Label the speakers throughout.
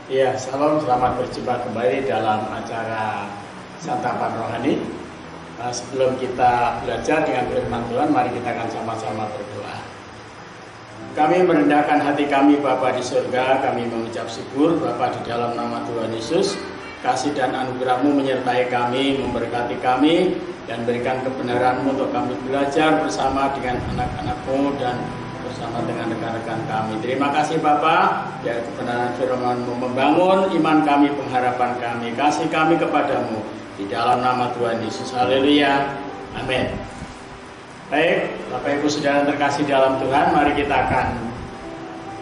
Speaker 1: Ya, salam, selamat berjumpa kembali dalam acara Santapan Rohani. Sebelum kita belajar dengan firman Tuhan, mari kita akan sama-sama berdoa. Kami merendahkan hati kami, Bapa di surga, kami mengucap syukur, Bapa, di dalam nama Tuhan Yesus. Kasih dan anugerah-Mu menyertai kami, memberkati kami, dan berikan kebenaran-Mu untuk kami belajar bersama dengan anak-anak-Mu dan bersama dengan rekan-rekan kami. Terima kasih Bapa, biar kebenaran firman-Mu membangun iman kami, pengharapan kami, kasih kami kepadamu di dalam nama Tuhan Yesus. Haleluya, amin. Baik, Bapak Ibu Saudara terkasih dalam Tuhan, mari kita akan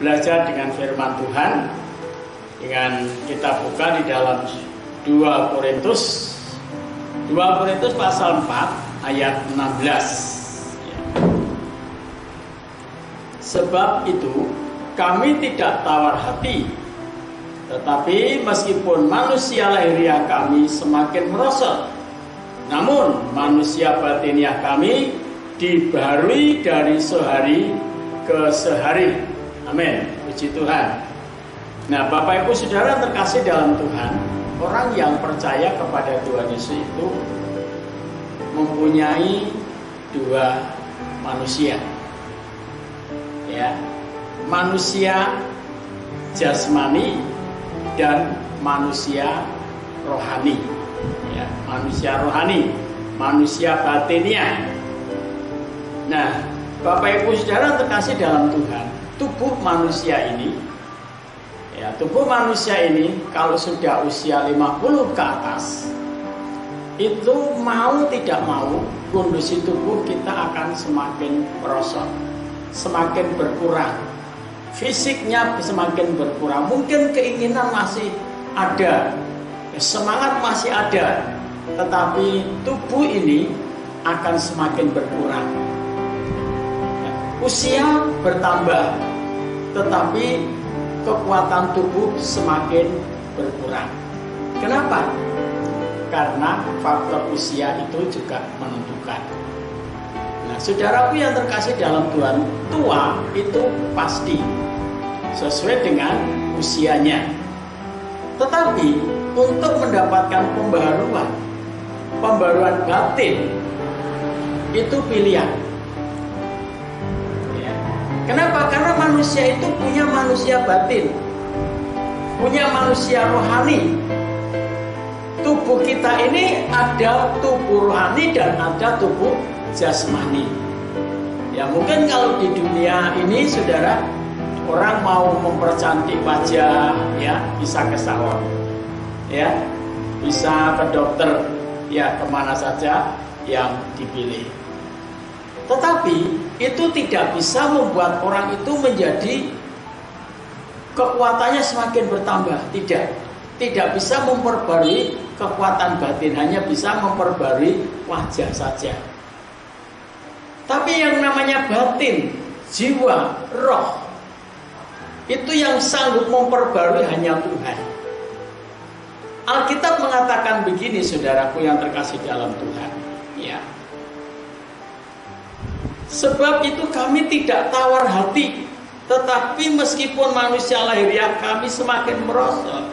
Speaker 1: belajar dengan firman Tuhan. Dengan kita buka di dalam 2 Korintus pasal 4 ayat 16. Sebab itu kami tidak tawar hati, tetapi meskipun manusia lahiriah kami semakin merosot, namun manusia batiniah kami dibaharui dari sehari ke sehari. Amin, puji Tuhan. Nah, Bapak Ibu Saudara terkasih dalam Tuhan, orang yang percaya kepada Tuhan Yesus itu mempunyai dua manusia. Ya, manusia jasmani dan manusia rohani. Ya, manusia rohani, manusia batiniah. Nah, Bapak Ibu Saudara terkasih dalam Tuhan, tubuh manusia ini, ya, tubuh manusia ini kalau sudah usia 50 ke atas, itu mau tidak mau kondisi tubuh kita akan semakin merosot, semakin berkurang, fisiknya semakin berkurang. Mungkin keinginan masih ada, semangat masih ada, tetapi tubuh ini akan semakin berkurang. Usia bertambah, tetapi kekuatan tubuh semakin berkurang. Kenapa? Karena faktor usia itu juga menentukan. Nah, saudaraku yang terkasih dalam Tuhan, tua itu pasti sesuai dengan usianya. Tetapi untuk mendapatkan pembaruan batin itu pilihan. Ya. Kenapa? Karena manusia itu punya manusia batin, punya manusia rohani. Tubuh kita ini ada tubuh rohani dan ada tubuh jasmani. Ya, mungkin kalau di dunia ini saudara, orang mau mempercantik wajah, ya bisa ke salon, ya bisa ke dokter, ya kemana saja yang dipilih. Tetapi itu tidak bisa membuat orang itu menjadi kekuatannya semakin bertambah. Tidak bisa memperbarui kekuatan batin, hanya bisa memperbarui wajah saja. Tapi yang namanya batin, jiwa, roh, itu yang sanggup memperbarui hanya Tuhan. Alkitab mengatakan begini, saudaraku yang terkasih dalam Tuhan, ya. Sebab itu kami tidak tawar hati, tetapi meskipun manusia lahiriah kami semakin merosot,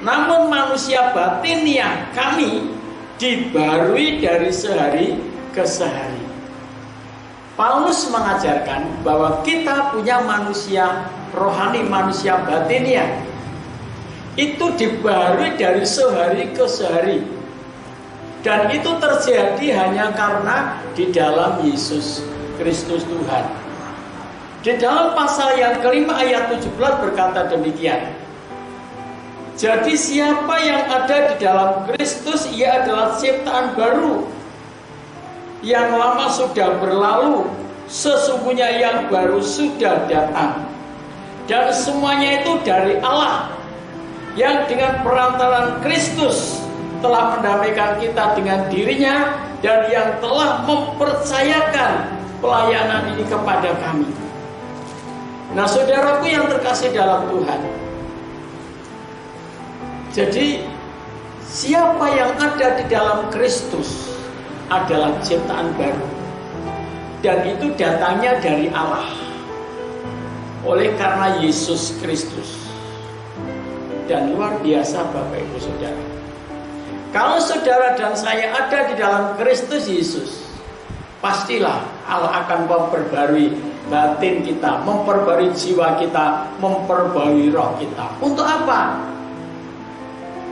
Speaker 1: namun manusia batiniah kami dibaharui dari sehari ke sehari. Paulus mengajarkan bahwa kita punya manusia rohani, manusia batiniah, itu dibaharui dari sehari ke sehari. Dan itu terjadi hanya karena di dalam Yesus Kristus Tuhan. Di dalam pasal yang kelima ayat 17 berkata demikian. Jadi siapa yang ada di dalam Kristus, ia adalah ciptaan baru. Yang lama sudah berlalu, sesungguhnya yang baru sudah datang. Dan semuanya itu dari Allah, yang dengan perantaran Kristus telah mendamaikan kita dengan dirinya, dan yang telah mempercayakan pelayanan ini kepada kami. Nah, saudaraku yang terkasih dalam Tuhan, jadi siapa yang ada di dalam Kristus adalah ciptaan baru, dan itu datangnya dari Allah oleh karena Yesus Kristus. dan luar biasa Bapak Ibu Saudara. Kalau saudara dan saya ada di dalam Kristus Yesus, pastilah Allah akan memperbarui batin kita, memperbarui jiwa kita, memperbarui roh kita. Untuk apa?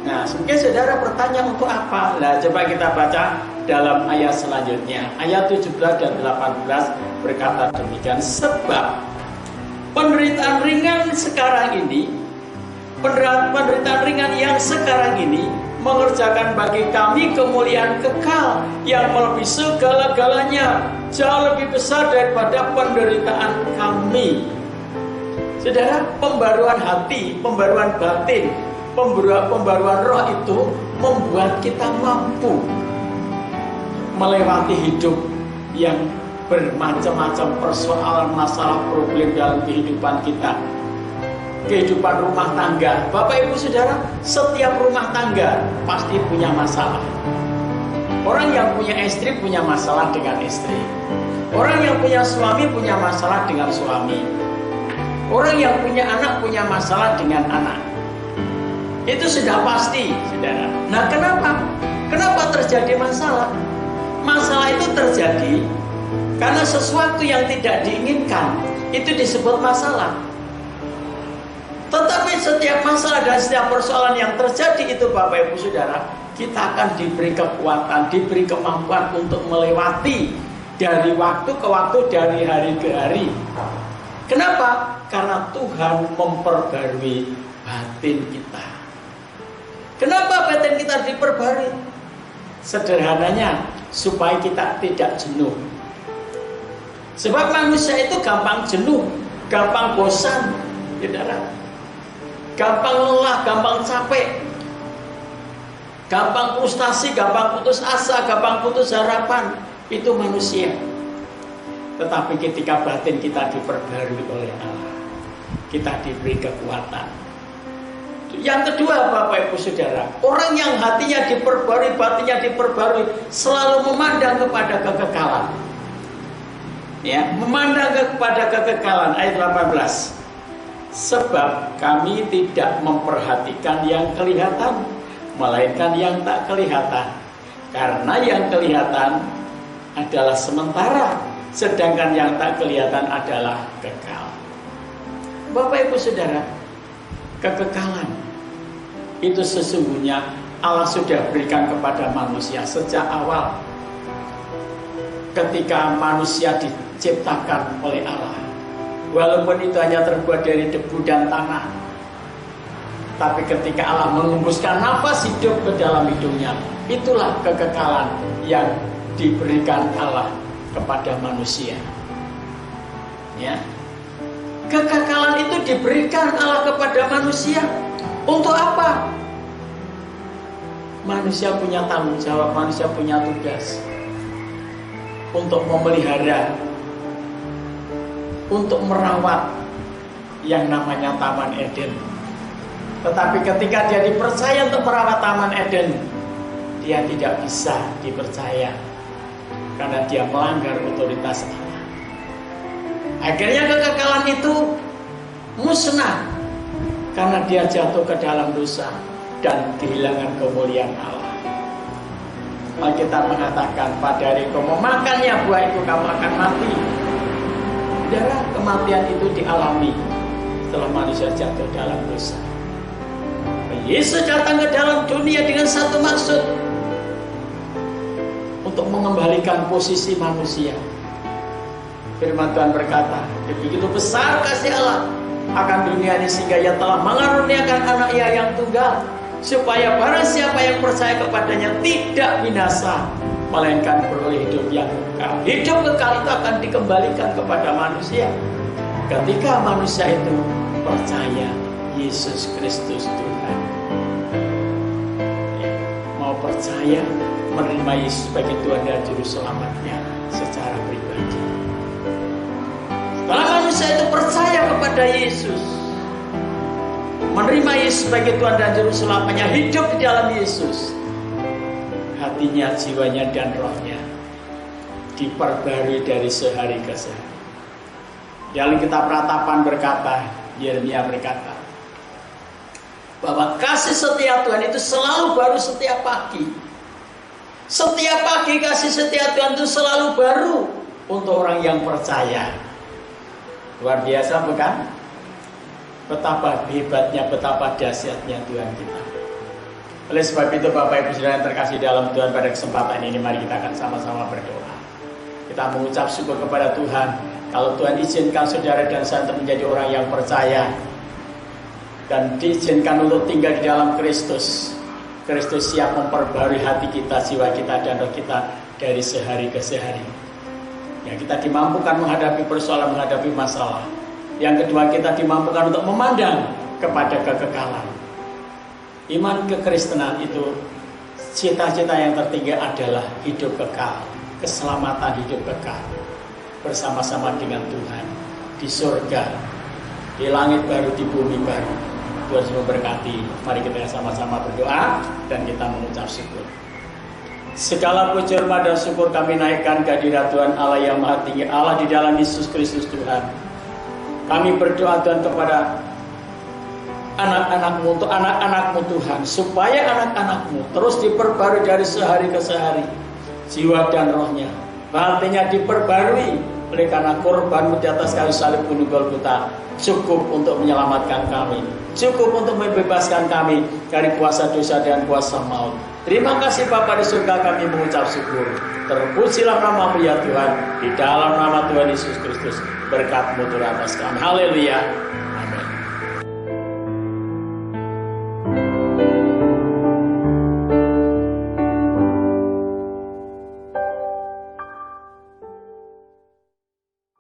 Speaker 1: Nah, mungkin saudara bertanya untuk apa? Nah, coba kita baca dalam ayat selanjutnya. Ayat 17 dan 18 berkata demikian. Sebab penderitaan ringan sekarang ini, penderitaan ringan yang sekarang ini mengerjakan bagi kami kemuliaan kekal yang melebihi segala-galanya, jauh lebih besar daripada penderitaan kami. Saudara, pembaruan hati, pembaruan batin, pembaruan roh itu membuat kita mampu melewati hidup yang bermacam-macam persoalan, masalah, problem dalam kehidupan kita. Kehidupan rumah tangga, Bapak Ibu Saudara, setiap rumah tangga pasti punya masalah. Orang yang punya istri punya masalah dengan istri. Orang yang punya suami punya masalah dengan suami. Orang yang punya anak punya masalah dengan anak. Itu sudah pasti, saudara. Nah, kenapa terjadi masalah? Masalah itu terjadi karena sesuatu yang tidak diinginkan itu disebut masalah. Tetapi setiap masalah dan setiap persoalan yang terjadi itu Bapak Ibu Saudara, kita akan diberi kekuatan, diberi kemampuan untuk melewati dari waktu ke waktu, dari hari ke hari. Kenapa? Karena Tuhan memperbarui batin kita. Kenapa batin kita diperbarui? Sederhananya, supaya kita tidak jenuh. Sebab manusia itu gampang jenuh, gampang bosan, saudara. Gampang lelah, gampang capek, gampang frustasi, gampang putus asa, gampang putus harapan. Itu manusia. Tetapi ketika batin kita diperbarui oleh Allah, kita diberi kekuatan. Yang kedua Bapak Ibu Saudara, orang yang hatinya diperbarui, batinnya diperbarui, selalu memandang kepada kekekalan. Ya, memandang kepada kekekalan. Ayat 18. Sebab kami tidak memperhatikan yang kelihatan, melainkan yang tak kelihatan. Karena yang kelihatan adalah sementara, sedangkan yang tak kelihatan adalah kekal. Bapak Ibu Saudara, kekekalan itu sesungguhnya Allah sudah berikan kepada manusia sejak awal. Ketika manusia diciptakan oleh Allah, walaupun itu hanya terbuat dari debu dan tanah, tapi ketika Allah mengembuskan nafas hidup ke dalam hidungnya, itulah kekekalan yang diberikan Allah kepada manusia. Ya, kekekalan itu diberikan Allah kepada manusia. Untuk apa? Manusia punya tanggung jawab, manusia punya tugas untuk memelihara, untuk merawat yang namanya Taman Eden. Tetapi ketika dia dipercaya untuk merawat Taman Eden, dia tidak bisa dipercaya karena dia melanggar otoritas Allah. Akhirnya kekekalan itu musnah karena dia jatuh ke dalam dosa dan kehilangan kemuliaan Allah. Alkitab mengatakan, pada hari kau memakannya buah itu kamu akan mati. Saudara, kematian itu dialami setelah manusia jatuh dalam dosa. Yesus datang ke dalam dunia dengan satu maksud, untuk mengembalikan posisi manusia. Firman Tuhan berkata, begitu besar kasih Allah akan dunia ini sehingga ia telah mengaruniakan anaknya yang tunggal, supaya barang siapa yang percaya kepadanya tidak binasa, melainkan beroleh hidup yang kekal. Hidup kekal itu akan dikembalikan kepada manusia ketika manusia itu percaya Yesus Kristus Tuhan. Mau percaya, menerima Yesus sebagai Tuhan dan Juru Selamatnya secara pribadi. Setelah manusia itu percaya kepada Yesus, menerima Yesus sebagai Tuhan dan Juru Selamatnya, hidup di dalam Yesus, hatinya, jiwanya, dan rohnya diperbarui dari sehari ke sehari. Dalam kitab Ratapan berkata, Yeremia berkata, bahwa kasih setia Tuhan itu selalu baru setiap pagi. Setiap pagi kasih setia Tuhan itu selalu baru untuk orang yang percaya. Luar biasa bukan? Betapa hebatnya, betapa dahsyatnya Tuhan kita. Oleh sebab itu Bapak Ibu Saudara yang terkasih dalam Tuhan, pada kesempatan ini mari kita akan sama-sama berdoa. Kita mengucap syukur kepada Tuhan kalau Tuhan izinkan saudara dan saya untuk menjadi orang yang percaya dan diizinkan untuk tinggal di dalam Kristus. Kristus siap memperbarui hati kita, jiwa kita, dan roh kita dari sehari ke sehari. Ya, kita dimampukan menghadapi persoalan, menghadapi masalah. Yang kedua, kita dimampukan untuk memandang kepada kekekalan. Iman kekristenan itu cita-cita yang tertinggi adalah hidup kekal, keselamatan hidup kekal bersama-sama dengan Tuhan di surga, di langit baru, di bumi baru. Tuhan memberkati. Mari kita sama-sama berdoa dan kita mengucap syukur. Segala puji hormat dan syukur kami naikkan ke hadirat Tuhan Allah yang Maha Tinggi, Allah di dalam Yesus Kristus Tuhan. Kami berdoa Tuhan kepada anak-anak-Mu, untuk anak-anak-Mu Tuhan, supaya anak-anak-Mu terus diperbarui dari sehari ke sehari, jiwa dan rohnya, hatinya diperbarui oleh karena korban di atas kayu salib gunung Golgota cukup untuk menyelamatkan kami, cukup untuk membebaskan kami dari kuasa dosa dan kuasa maut. Terima kasih Bapa di surga, kami mengucap syukur. Terpujilah nama-Mu ya Tuhan, di dalam nama Tuhan Yesus Kristus, berkat-Mu turun atas kami. Haleluya.